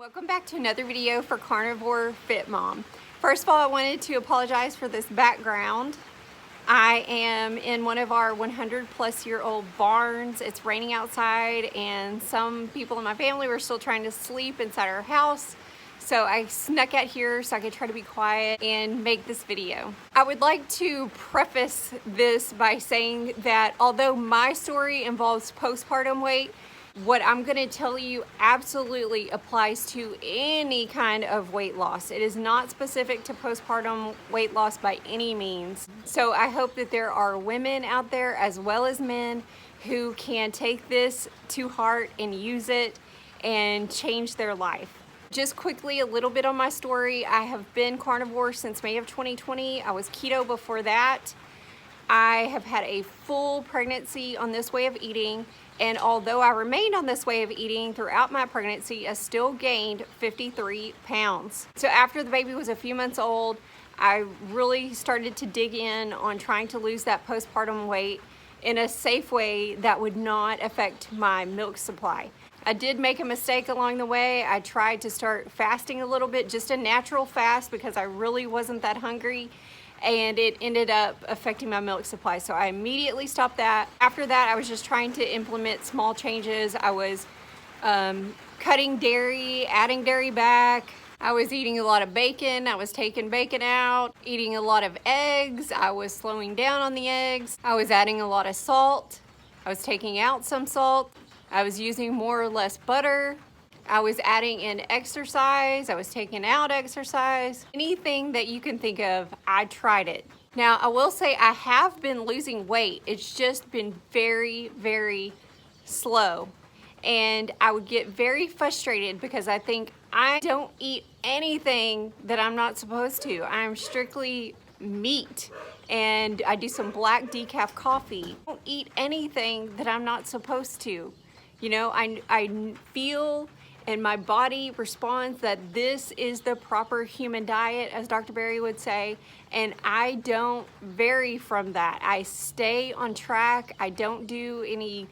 Welcome back to another video for Carnivore Fit Mom. First of all, I wanted to apologize for this background. I am in one of our 100-plus-year-old barns. It's raining outside and some people in my family were still trying to sleep inside our house. So I snuck out here so I could try to be quiet and make this video. I would like to preface this by saying that although my story involves postpartum weight, what I'm going to tell you absolutely applies to any kind of weight loss. It is not specific to postpartum weight loss by any means. So I hope that there are women out there as well as men who can take this to heart and use it and change their life. Just quickly, a little bit on my story. I have been carnivore since May of 2020. I was keto before that. I have had a full pregnancy on this way of eating, and although I remained on this way of eating throughout my pregnancy, I still gained 53 pounds. So after the baby was a few months old, I really started to dig in on trying to lose that postpartum weight in a safe way that would not affect my milk supply. I did make a mistake along the way. I tried to start fasting a little bit, just a natural fast, because I really wasn't that hungry, and it ended up affecting my milk supply. So I immediately stopped that. After that, I was just trying to implement small changes. I was cutting dairy, adding dairy back. I was eating a lot of bacon. I was taking bacon out, eating a lot of eggs. I was slowing down on the eggs. I was adding a lot of salt. I was taking out some salt. I was using more or less butter. I was adding in exercise. I was taking out exercise. Anything that you can think of, I tried it. Now, I will say I have been losing weight. It's just been very, very slow. And I would get very frustrated because I think I don't eat anything that I'm not supposed to. I'm strictly meat, and I do some black decaf coffee. I don't eat anything that I'm not supposed to. You know, I feel and my body responds that this is the proper human diet, as Dr. Berry would say, and I don't vary from that. I stay on track. I don't do any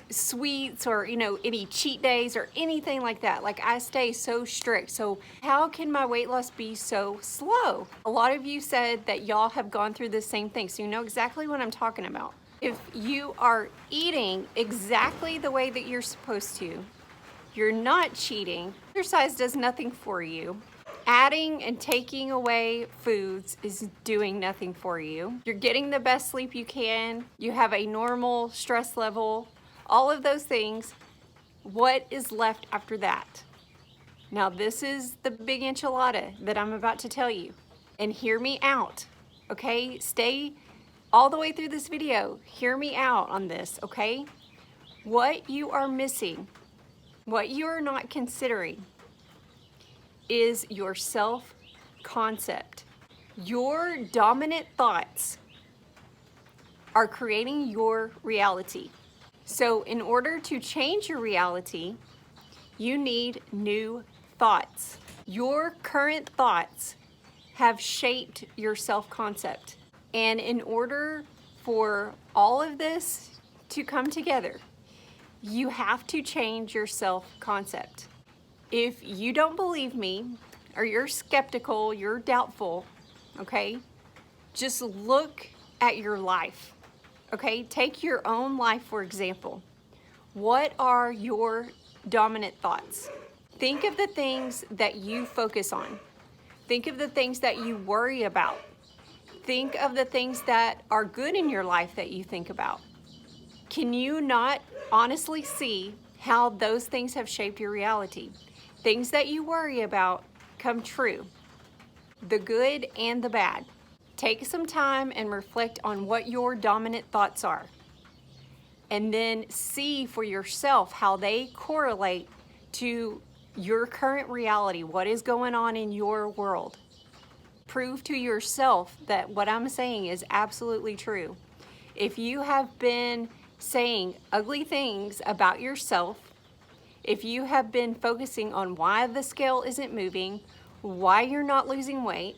sweets or, you know, any cheat days or anything like that. Like, I stay so strict. So how can my weight loss be so slow? A lot of you said that y'all have gone through the same thing, so you know exactly what I'm talking about. If you are eating exactly the way that you're supposed to, you're not cheating. Exercise does nothing for you. Adding and taking away foods is doing nothing for you. You're getting the best sleep you can. You have a normal stress level. All of those things. What is left after that? Now, this is the big enchilada that I'm about to tell you. And hear me out, okay? Stay all the way through this video. Hear me out on this, okay? What you are missing, what you are not considering, is your self-concept. Your dominant thoughts are creating your reality. So in order to change your reality, you need new thoughts. Your current thoughts have shaped your self-concept. And in order for all of this to come together, you have to change your self-concept. If you don't believe me, or you're skeptical, you're doubtful, okay, just look at your life, okay? Take your own life, for example. What are your dominant thoughts? Think of the things that you focus on. Think of the things that you worry about. Think of the things that are good in your life that you think about. Can you not honestly see how those things have shaped your reality? Things that you worry about come true, the good and the bad. Take some time and reflect on what your dominant thoughts are, and then see for yourself how they correlate to your current reality, what is going on in your world. Prove to yourself that what I'm saying is absolutely true. If you have been saying ugly things about yourself, if you have been focusing on why the scale isn't moving, why you're not losing weight,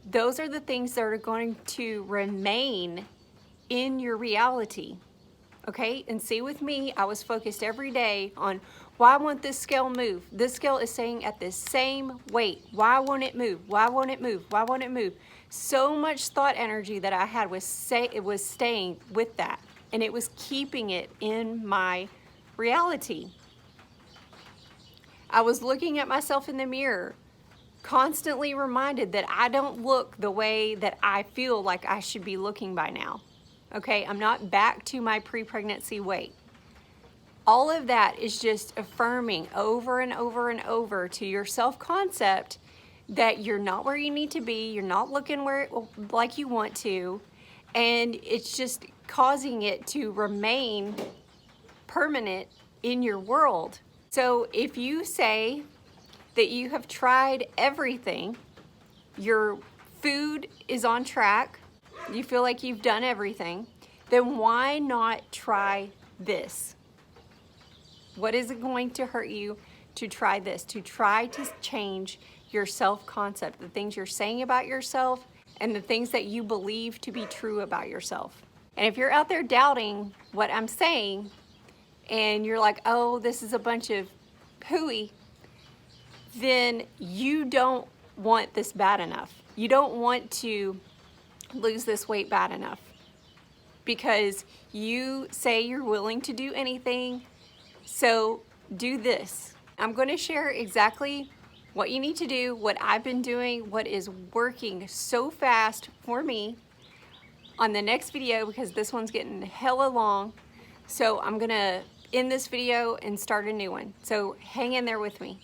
those are the things that are going to remain in your reality. Okay? And see, with me, I was focused every day on Why won't this scale move? This scale is staying at the same weight. Why won't it move? Why won't it move? Why won't it move? So much thought energy that I had was staying with that, and it was keeping it in my reality. I was looking at myself in the mirror, constantly reminded that I don't look the way that I feel like I should be looking by now. Okay, I'm not back to my pre-pregnancy weight. All of that is just affirming over and over and over to your self-concept that you're not where you need to be, you're not looking like you want to, and it's just causing it to remain permanent in your world. So if you say that you have tried everything, your food is on track, you feel like you've done everything, then why not try this? What is it going to hurt you to try this? To try to change your self-concept, the things you're saying about yourself and the things that you believe to be true about yourself. And if you're out there doubting what I'm saying and you're like, oh, this is a bunch of hooey, then you don't want this bad enough. You don't want to lose this weight bad enough because you say you're willing to do anything. So do this. I'm going to share exactly what you need to do, what I've been doing, what is working so fast for me on the next video because this one's getting hella long. So I'm going to end this video and start a new one. So hang in there with me.